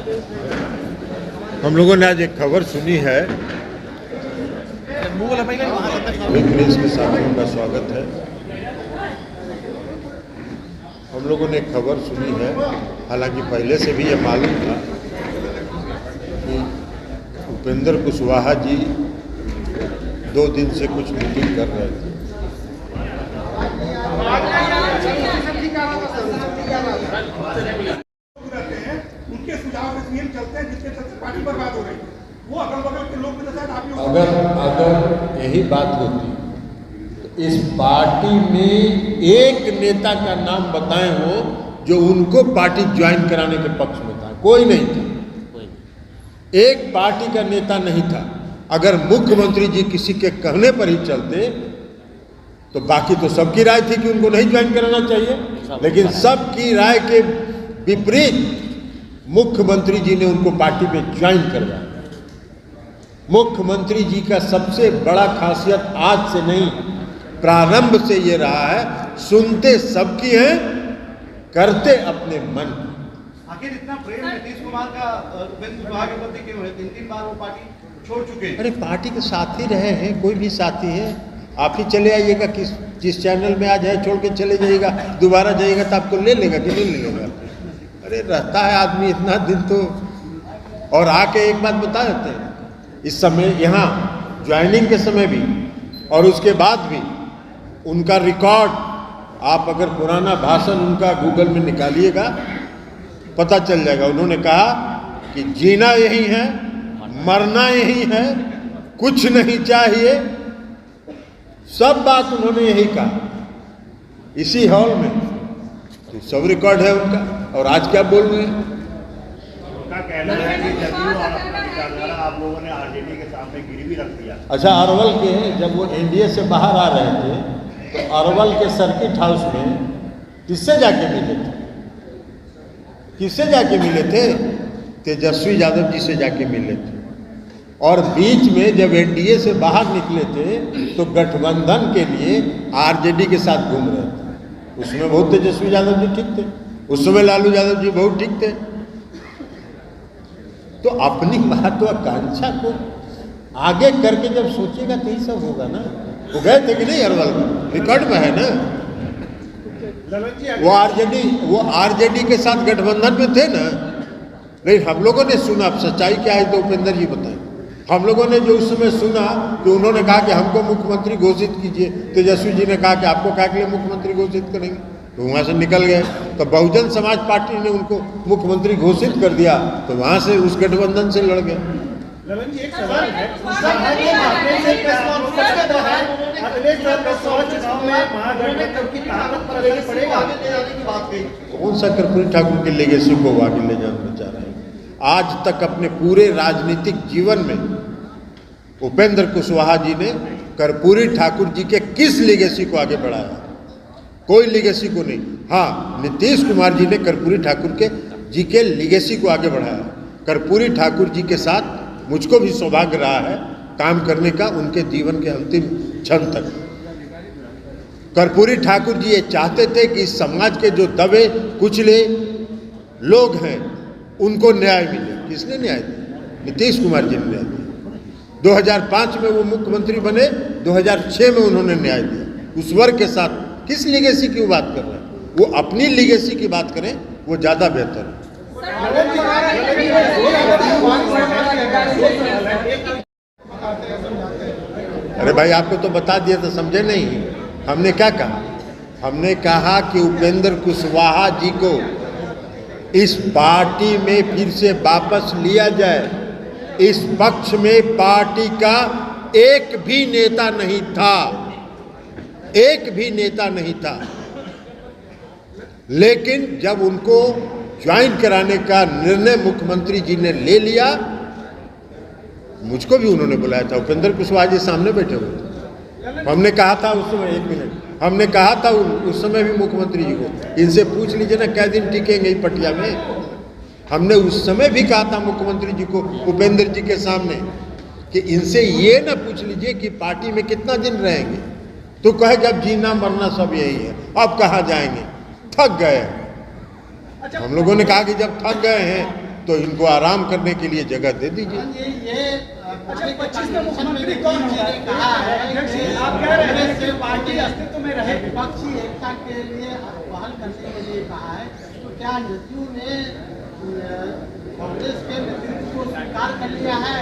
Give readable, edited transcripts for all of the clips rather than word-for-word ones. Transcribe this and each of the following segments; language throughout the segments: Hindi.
हम लोगों ने आज एक खबर सुनी है। प्रेस के साथियों का स्वागत है। हम लोगों ने एक खबर सुनी है, हालांकि पहले से भी ये मालूम था कि उपेंद्र कुशवाहा जी 2 दिन से कुछ मीटिंग कर रहे थे। उनके सुझाव के नियम चलते हैं जिसके चलते पार्टी बर्बाद हो रही है। वो अगल बगल के लोग अगर यही बात होती तो इस पार्टी में एक नेता का नाम बताएं हो जो उनको पार्टी ज्वाइन कराने के पक्ष में था। कोई नहीं था, एक पार्टी का नेता नहीं था। अगर मुख्यमंत्री जी किसी के कहने पर ही चलते तो बाकी तो सबकी राय थी कि उनको नहीं ज्वाइन कराना चाहिए, लेकिन सबकी राय के विपरीत मुख्यमंत्री जी ने उनको पार्टी में ज्वाइन करवाया। मुख्यमंत्री जी का सबसे बड़ा खासियत आज से नहीं, प्रारंभ से ये रहा है, सुनते सबकी है, करते अपने मन की। आखिर इतना प्रेम नीतीश कुमार का उपेंद्र कुशवाहा के प्रति क्यों है? 3 बार वो पार्टी छोड़ चुके हैं। अरे पार्टी के साथी रहे हैं, कोई भी साथी है। आप ही चले आइएगा, जिस चैनल में आज है छोड़ के चले जाइएगा, दोबारा जाइएगा तो आपको ले लेगा कि नहीं ले लेगा? अरे रहता है आदमी इतना दिन तो। और आके एक बात बता देते हैं, इस समय यहाँ ज्वाइनिंग के समय भी और उसके बाद भी उनका रिकॉर्ड, आप अगर पुराना भाषण उनका गूगल में निकालिएगा पता चल जाएगा। उन्होंने कहा कि जीना यही है, मरना यही है, कुछ नहीं चाहिए, सब बात उन्होंने यही कहा इसी हॉल में। तो सब रिकॉर्ड है उनका। और आज क्या बोल रहे हैं? उनका कहना है कि जदयू और अपना विचारधारा आप लोगों ने आरजेडी के सामने गिरवी रख दिया। अच्छा, अरवल के जब वो एनडीए से बाहर आ रहे थे तो अरवल के सर्किट हाउस में किससे जाके मिले थे? किससे जाके मिले थे? तेजस्वी यादव जी से जाके मिले थे। और बीच में जब एनडीए से बाहर निकले थे तो गठबंधन के लिए आरजेडी के साथ घूम रहे थे। उसमें बहुत तेजस्वी यादव जी ठीक थे, उस समय लालू यादव जी बहुत ठीक थे। तो अपनी महत्वाकांक्षा को आगे करके जब सोचेगा तो ही सब होगा ना। वो गए थे कि नहीं अरवल में? रिकॉर्ड में है ना। वो आरजेडी के साथ गठबंधन में थे ना। नहीं, हम लोगों ने सुना, सच्चाई क्या है तो उपेंद्र जी बताएं। हम लोगों ने जो उस समय सुना कि उन्होंने कहा कि हमको मुख्यमंत्री घोषित कीजिए, तेजस्वी जी ने कहा कि आपको क्या के लिए मुख्यमंत्री घोषित करेंगे, तो वहाँ से निकल गए। तो बहुजन समाज पार्टी ने उनको मुख्यमंत्री घोषित कर दिया, तो वहाँ से उस गठबंधन से लड़ गए। एक सवाल है, कौन सा कर्पूरी ठाकुर के लेगेसी को आगे ले जाना चाह रहे हैं? आज तक अपने पूरे राजनीतिक जीवन में उपेंद्र कुशवाहा जी ने कर्पूरी ठाकुर जी के किस लेगेसी को आगे बढ़ाया? कोई लेगेसी को नहीं। हाँ, नीतीश कुमार जी ने कर्पूरी ठाकुर जी के लेगेसी को आगे बढ़ाया। कर्पूरी ठाकुर जी के साथ मुझको भी सौभाग्य रहा है काम करने का, उनके जीवन के अंतिम क्षण तक। कर्पूरी ठाकुर जी ये चाहते थे कि इस समाज के जो दबे कुचले लोग हैं उनको न्याय मिले। किसने न्याय दिया? नीतीश कुमार जी ने न्याय दिया। 2005 में वो मुख्यमंत्री बने, 2006 में उन्होंने न्याय दिया। उस वर्ग के साथ किस लीगेसी की बात कर रहे हैं? वो अपनी लीगेसी की बात करें, वो ज़्यादा बेहतर है। अरे भाई, आपको तो बता दिया तो समझे नहीं। हमने क्या कहा? हमने कहा कि उपेंद्र कुशवाहा जी को इस पार्टी में फिर से वापस लिया जाए। इस पक्ष में पार्टी का एक भी नेता नहीं था, एक भी नेता नहीं था। लेकिन जब उनको ज्वाइन कराने का निर्णय मुख्यमंत्री जी ने ले लिया, मुझको भी उन्होंने बुलाया था। उपेंद्र कुशवाहा जी सामने बैठे हुए थे। हमने कहा था उस समय, 1 मिनट, हमने कहा था उस समय भी मुख्यमंत्री जी को, इनसे पूछ लीजिए ना क्या दिन टिकेंगे पटिया में। हमने उस समय भी कहा था मुख्यमंत्री जी को, उपेंद्र जी के सामने, कि इनसे ये ना पूछ लीजिए कि पार्टी में कितना दिन रहेंगे। तो कहे जब जीना मरना सब यही है, अब कहाँ जाएंगे, थक गए। हम लोगों ने कहा कि जब थक गए हैं तो इनको आराम करने के लिए जगह दे दीजिए। अच्छा, 25 में मुख्यमंत्री कौन होगा? कहा है आप कह रहे हैं कि पार्टी अस्तित्व में रहे, विपक्षी एकता के लिए पहल करने के लिए कहा है, तो क्या नेताओं ने कांग्रेस के नेतृत्व को स्वीकार कर लिया है?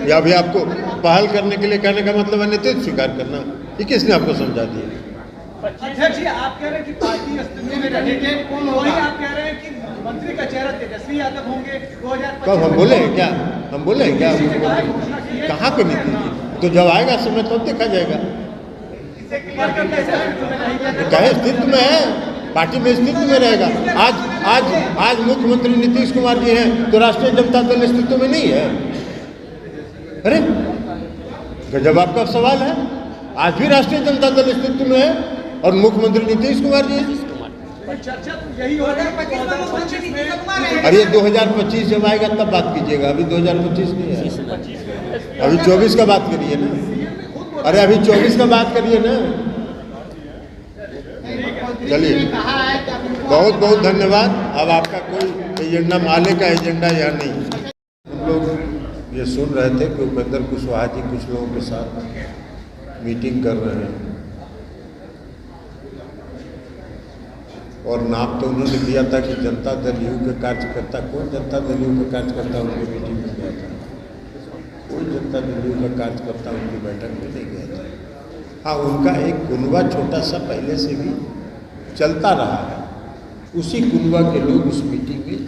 या अभी आपको पहल करने के लिए कहने का मतलब है नेतृत्व स्वीकार करना? ये किसने आपको समझा दिया? अध्यक्ष जी, आप कह रहे हैं कि पार्टी अस्तित्व में रहेगी, कौन वही आप कह रहे हैं कि मंत्री का चेहरा तेजस्वी यादव होंगे 2025? कब हम बोले हैं क्या? हम बोले हैं क्या? कहाँ पे नीति? तो जब आएगा समय तब देखा जाएगा। कहे अस्तित्व में है, पार्टी में अस्तित्व में रहेगा। आज मुख्यमंत्री नीतीश कुमार जी हैं तो राष्ट्रीय जनता दल अस्तित्व में नहीं है। अरे गजब आपका सवाल है। आज भी राष्ट्रीय जनता दल अस्तित्व में है और मुख्यमंत्री नीतीश कुमार जी हैं। चर्चा तो यही हो रही है। अरे 2025 जब आएगा तब बात कीजिएगा, अभी 2025 नहीं है, अभी 24 का बात करिए ना। अरे अभी 24 का बात करिए ना। चलिए, बहुत बहुत धन्यवाद। अब आपका कोई एजेंडा, माले का एजेंडा यहाँ नहीं। हम लोग ये सुन रहे थे कि उपेंद्र कुशवाहा जी कुछ लोगों के साथ मीटिंग कर रहे हैं और नाम तो उन्होंने दिया था कि जनता दल यू के कार्यकर्ता। कौन जनता दल यू का कार्यकर्ता उनकी मीटिंग में गया था? कोई जनता दल यू का कार्यकर्ता उनकी बैठक में नहीं गया था। हाँ, उनका एक कुनबा छोटा सा पहले से भी चलता रहा है, उसी कुनबा के लोग उस मीटिंग में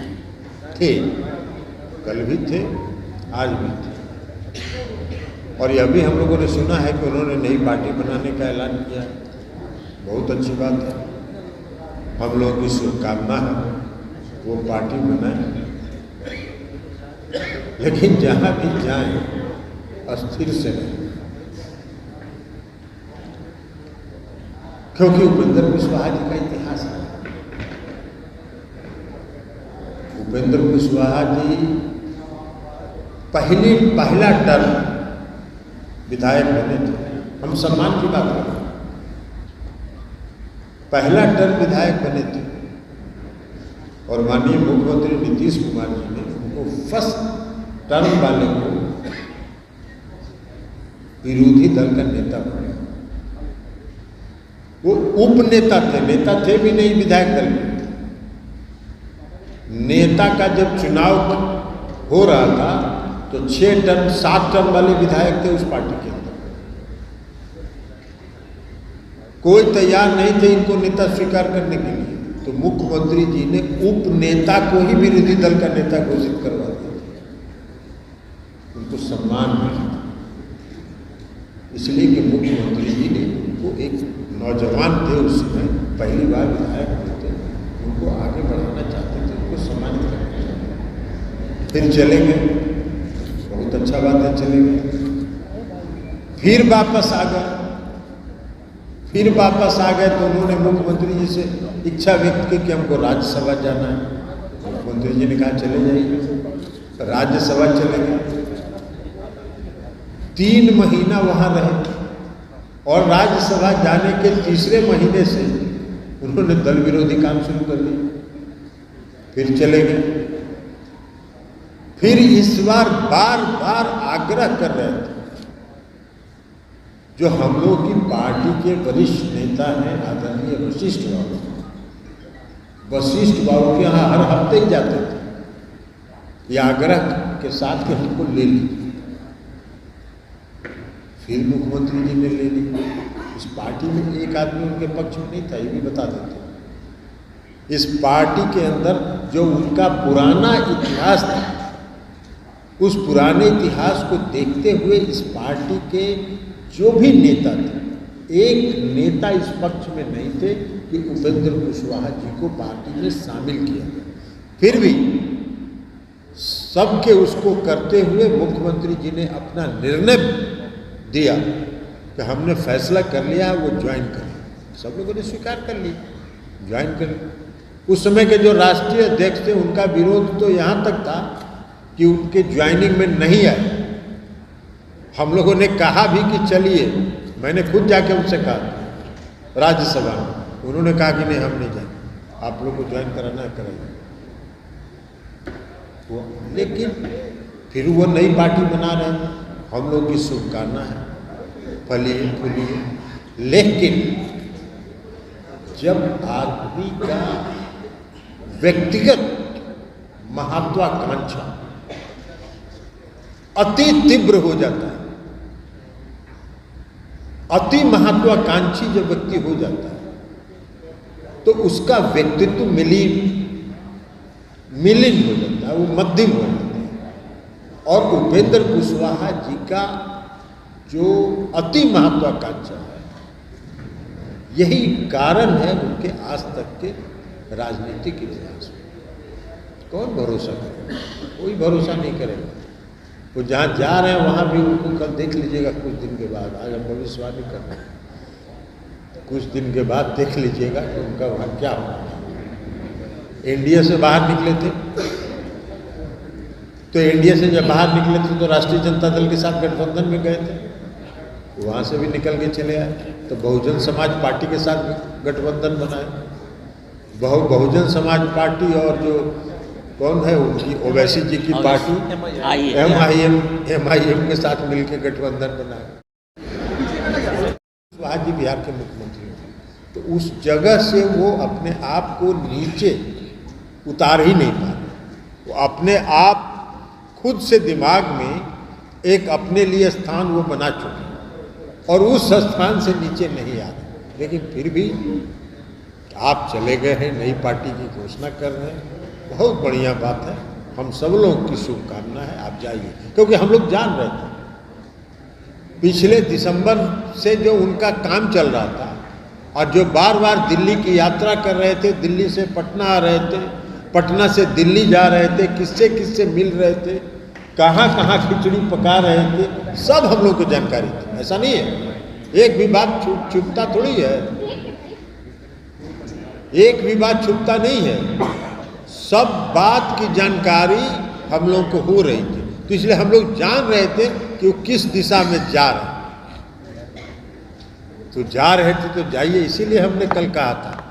थे, कल भी थे, आज भी थे। और यह भी हम लोगों ने सुना है कि उन्होंने नई पार्टी बनाने का ऐलान किया। बहुत अच्छी बात है, हम लोगों की शुभकामना है वो पार्टी बनाए, लेकिन जहाँ भी जाए अस्थिर से रहे, क्योंकि उपेंद्र कुशवाहा जी का इतिहास है। उपेंद्र कुशवाहा जी पहला टर्म विधायक बने थे। हम सम्मान की बात कर रहे हैं, पहला टर्म विधायक बने थे और माननीय मुख्यमंत्री नीतीश कुमार जी ने उनको फर्स्ट टर्म वाले को विरोधी दल का नेता बनाया। वो उपनेता थे, नेता थे भी नहीं विधायक दल में। नेता का जब चुनाव हो रहा था तो 6 टर्म 7 टर्म वाले विधायक थे उस पार्टी के अंदर। कोई तैयार नहीं थे इनको नेता स्वीकार करने के लिए, तो मुख्यमंत्री जी ने उपनेता को ही विरोधी दल का नेता घोषित करवा दिया। उनको सम्मान मिला इसलिए कि मुख्यमंत्री जी ने उनको, एक नौजवान थे उस समय, पहली बार विधायक हुए थे, उनको आगे बढ़ाना चाहते थे, उनको सम्मानित करना चाहते थे। फिर चले गए, बहुत अच्छा बात है, चले गए। फिर वापस आ गए, तो उन्होंने मुख्यमंत्री जी से इच्छा व्यक्त की कि हमको राज्यसभा जाना है। मुख्यमंत्री जी ने कहा चले जाइए, राज्यसभा चले गए। 3 महीना वहाँ रहे और राज्यसभा जाने के तीसरे महीने से उन्होंने दल विरोधी काम शुरू कर दिया। फिर चले गए। फिर इस बार बार बार आग्रह कर रहे थे, जो हम लोग की पार्टी के वरिष्ठ नेता हैं आदरणीय वशिष्ठ बाबू, वशिष्ठ बाबू के यहाँ हर हफ्ते ही जाते थे ये आग्रह के साथ कि हमको ले लीजिए। फिर मुख्यमंत्री जी ने ले ली। इस पार्टी में एक आदमी उनके पक्ष में नहीं था, ये भी बता देते। इस पार्टी के अंदर जो उनका पुराना इतिहास था, उस पुराने इतिहास को देखते हुए इस पार्टी के जो भी नेता थे, एक नेता इस पक्ष में नहीं थे कि उपेंद्र कुशवाहा जी को पार्टी में शामिल किया। फिर भी सबके उसको करते हुए मुख्यमंत्री जी ने अपना निर्णय दिया कि हमने फैसला कर लिया वो ज्वाइन करें। सब लोगों ने स्वीकार कर लिया, ज्वाइन कर लिया। उस समय के जो राष्ट्रीय अध्यक्ष थे उनका विरोध तो यहाँ तक था कि उनके ज्वाइनिंग में नहीं आए। हम लोगों ने कहा भी कि चलिए, मैंने खुद जाके उनसे कहा राज्यसभा में, उन्होंने कहा कि नहीं हम नहीं जाएंगे, आप लोग को ज्वाइन कराना है कराइए। लेकिन फिर वो नई पार्टी बना रहे हैं, हम लोग की शुभकामना है, फलिए फूलिए। लेकिन जब आदमी का व्यक्तिगत महत्वाकांक्षा अति तीव्र हो जाता है, अति महत्वाकांक्षी जब व्यक्ति हो जाता है तो उसका व्यक्तित्व मिलिन हो जाता है, वो मध्यम हो जाता है। और उपेंद्र कुशवाहा जी का जो अति महत्वाकांक्षा है, यही कारण है उनके आज तक के राजनीतिक इतिहास में। कौन भरोसा करेगा? कोई भरोसा नहीं करेगा। वो जहाँ जा रहे हैं वहाँ भी उनको कल देख लीजिएगा कुछ दिन के बाद। आज हम भविष्यवाणी कर रहे हैं, कुछ दिन के बाद देख लीजिएगा कि उनका वहाँ क्या होगा। एनडीए से बाहर निकले थे तो एनडीए से जब बाहर निकले थे तो राष्ट्रीय जनता दल के साथ गठबंधन में गए थे, वहाँ से भी निकल के चले आए। तो बहुजन समाज पार्टी के साथ गठबंधन बनाए। बहुजन समाज पार्टी और जो कौन है उनकी ओवैसी जी की पार्टी MIM के साथ मिलकर गठबंधन बनाया। कुशवाहा जी बिहार के मुख्यमंत्री हैं, तो उस जगह से वो अपने आप को नीचे उतार ही नहीं पा रहे। वो अपने आप खुद से दिमाग में एक अपने लिए स्थान वो बना चुके और उस स्थान से नीचे नहीं आ रहे। लेकिन फिर भी आप चले गए हैं, नई पार्टी की घोषणा कर रहे हैं, बहुत बढ़िया बात है। हम सब लोगों की शुभकामना है, आप जाइए। क्योंकि हम लोग जान रहे थे पिछले दिसंबर से जो उनका काम चल रहा था और जो बार बार दिल्ली की यात्रा कर रहे थे, दिल्ली से पटना आ रहे थे, पटना से दिल्ली जा रहे थे, किससे किससे मिल रहे थे, कहाँ कहाँ खिचड़ी पका रहे थे, सब हम लोग को जानकारी थी। ऐसा नहीं है, एक भी बात छुपता थोड़ी है, एक भी बात छुपता नहीं है। सब बात की जानकारी हम लोग को हो रही थी, तो इसलिए हम लोग जान रहे थे कि वो किस दिशा में जा रहे हैं। तो जा रहे थे तो जाइए, इसीलिए हमने कल कहा था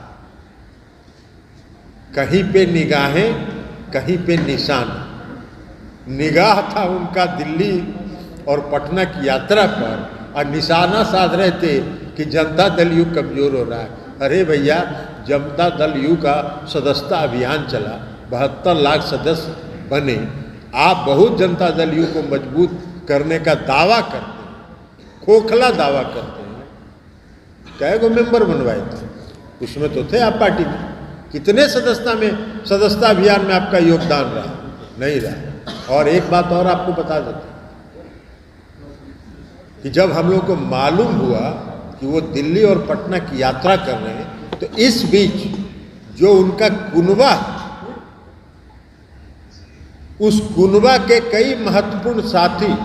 कहीं पे निगाहें कहीं पे निशान। निगाह था उनका दिल्ली और पटना की यात्रा पर और निशाना साध रहे थे कि जनता दल यू कमजोर हो रहा है। अरे भैया, जनता दल यू का सदस्यता अभियान चला, 72 लाख सदस्य बने। आप बहुत जनता दल यू को मजबूत करने का दावा करते हैं, खोखला दावा करते हैं। कई गो मेंबर बनवाए थे, उसमें तो थे आप पार्टी में। कितने सदस्यता अभियान में आपका योगदान रहा? नहीं रहा। और एक बात और आपको बता देते कि जब हम लोग को मालूम हुआ कि वो दिल्ली और पटना की यात्रा कर रहे हैं, तो इस बीच जो उनका कुनबा, उस कुनबा के कई महत्वपूर्ण साथी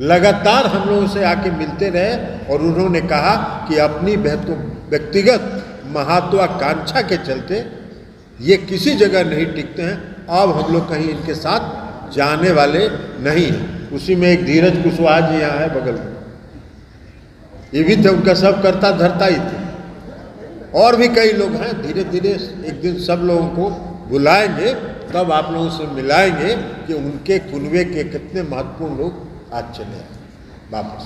लगातार हम लोगों से आके मिलते रहे और उन्होंने कहा कि अपनी व्यक्तिगत महत्वाकांक्षा के चलते ये किसी जगह नहीं टिकते हैं, अब हम लोग कहीं इनके साथ जाने वाले नहीं हैं। उसी में एक धीरज कुशवाहा जी यहाँ है बगल में, ये भी थे, उनका सब करता धरता ही थे। और भी कई लोग हैं। धीरे धीरे एक दिन सब लोगों को बुलाएंगे, तब आप लोगों से मिलाएंगे कि उनके कुनबे के कितने महत्वपूर्ण लोग आज चले आए वापस।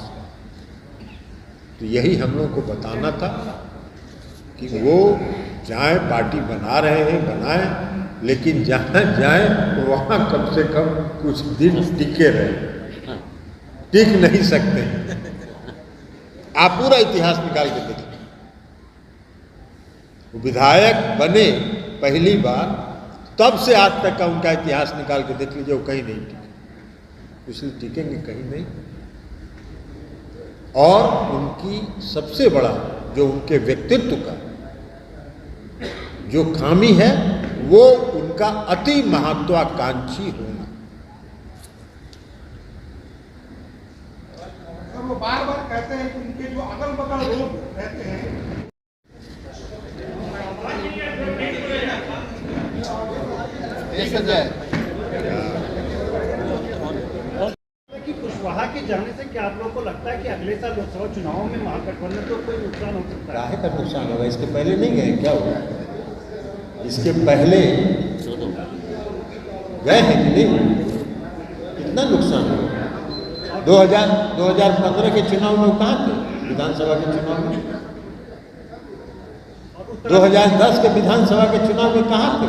तो यही हम लोगों को बताना था कि वो जाए, पार्टी बना रहे हैं बनाएं, लेकिन जहाँ जाए वहाँ कम से कम कुछ दिन टिके रहे। टिक नहीं सकते। आप पूरा इतिहास निकाल के देखिए, विधायक बने पहली बार, तब से आज तक का उनका इतिहास निकाल के देख लीजिए, वो कहीं नहीं टिके। इसलिए टिकेंगे कहीं नहीं। और उनकी सबसे बड़ा जो उनके व्यक्तित्व का जो खामी है, वो उनका अति महत्वाकांक्षी होना। वो बार बार कहते हैं कि उनके जो अगल बगल लोग रहते हैं, कि कुशवाहा के जाने से क्या आप लोगों को लगता है कि अगले साल लोकसभा चुनाव में महागठबंधन को कोई नुकसान हो सकता है? काहे का नुकसान होगा? इसके पहले नहीं गए क्या हुआ? इसके पहले गए हैं कि नहीं? कितना नुकसान हुआ? 2015 के चुनाव में वो कहाँ थे? विधानसभा के चुनाव में 2010 के विधानसभा के चुनाव में कहाँ थे?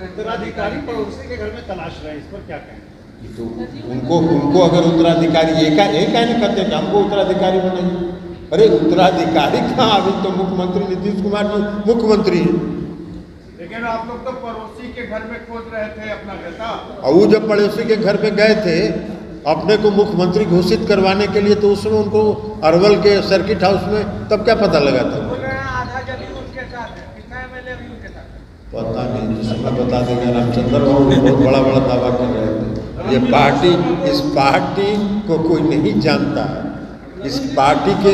उत्तराधिकारी पड़ोसी के घर में तलाश रहे हैं, इस पर क्या कहें? तो उनको अगर उत्तराधिकारी एक नहीं करते कि हमको उत्तराधिकारी बनाइए। अरे उत्तराधिकारी कहाँ? अभी तो मुख्यमंत्री नीतीश कुमार जी मुख्यमंत्री हैं। लेकिन आप लोग तो पड़ोसी के घर में खोज रहे थे अपना नेता। और वो जब पड़ोसी के घर पे गए थे अपने को मुख्यमंत्री घोषित करवाने के लिए, तो उसमें उनको अरवल के सर्किट हाउस में तब क्या पता लगा था? पता नहीं, तो समय बता देगा। रामचंद्र बाबू बहुत बड़ा दावा कर रहे थे। ये पार्टी, इस पार्टी को कोई नहीं जानता है। इस पार्टी के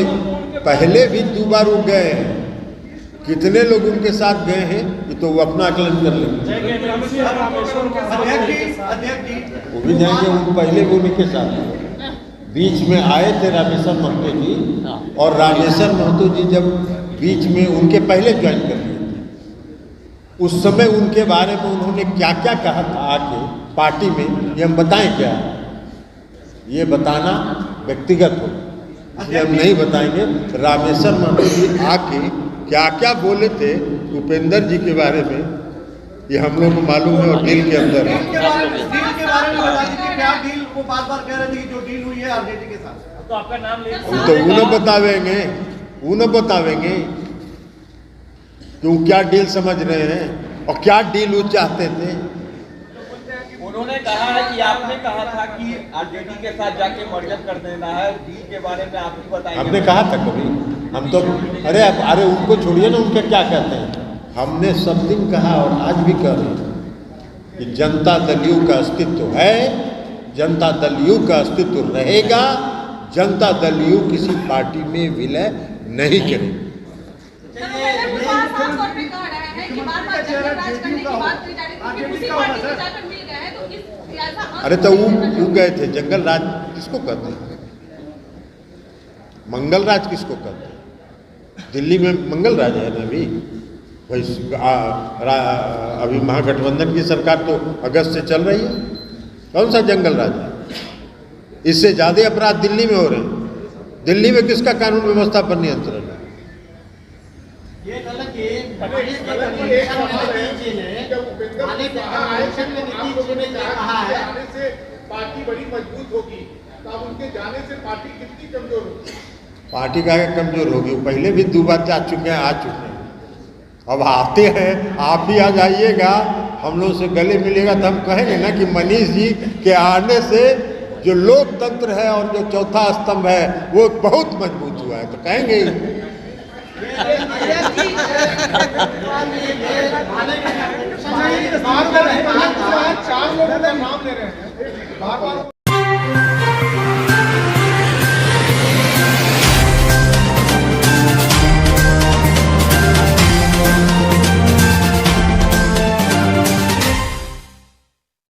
पहले भी 2 बार वो गए हैं। कितने लोग उनके साथ गए हैं ये तो वो अपना आकलन कर लेंगे। वो भी जाएंगे, उन पहले भी उन्हीं के साथ बीच में आए थे रामेश्वर महतो जी। और रामेश्वर महतो जी जब बीच में उनके पहले ज्वाइन कर लिए थे, उस समय उनके बारे में उन्होंने क्या क्या कहा था आके पार्टी में, ये हम बताएं क्या? ये बताना व्यक्तिगत हो, इसलिए हम नहीं बताएंगे। रामेश्वर महतो जी आके क्या क्या बोले थे उपेंद्र जी के बारे में, ये हम लोग को मालूम है। और डील के अंदर है, डील के बारे में बता दीजिए, क्या डील? वो बार-बार कह रहे थे कि जो डील हुई है आरजेडी के साथ, तो आपका नाम ले तो उन्हें बतावेंगे क्यों क्या डील समझ रहे हैं और क्या डील वो चाहते थे। उन्होंने कहा है कि आपने कहा था कि आरजेडी के साथ जाके मर्जर कर देना है। डील के बारे में आप ही बताइए। हमने कहा था कभी? हम तो अरे उनको छोड़िए ना, उनके क्या कहते हैं। हमने सब दिन कहा और आज भी कह रहे हैं कि जनता दल यू का अस्तित्व है, जनता दल यू का अस्तित्व रहेगा। जनता दल यू किसी पार्टी में विलय नहीं करेगी। अरे तो वो गए थे जंगल राज, किसको कहते हैं? मंगल राज किसको कहते हैं? दिल्ली में मंगल राज है ना अभी। अभी महागठबंधन की सरकार तो अगस्त से चल रही है। कौन सा जंगल राज है? इससे ज्यादा अपराध दिल्ली में हो रहे हैं। दिल्ली में किसका कानून व्यवस्था पर नियंत्रण है? ये गलत है। पार्टी बड़ी मजबूत होगी, तो अब उनके जाने से पार्टी कितनी कमजोर होगी? पार्टी का कमजोर होगी? पहले भी 2 बार जा चुके हैं, आ चुके हैं। अब आते हैं, आप ही आ जाइएगा, हम लोग से गले मिलेगा तो हम कहेंगे ना कि मनीष जी के आने से जो लोकतंत्र है और जो चौथा स्तंभ है वो बहुत मजबूत हुआ है, तो कहेंगे। चार लोगों का नाम ले रहे हैं बार-बार।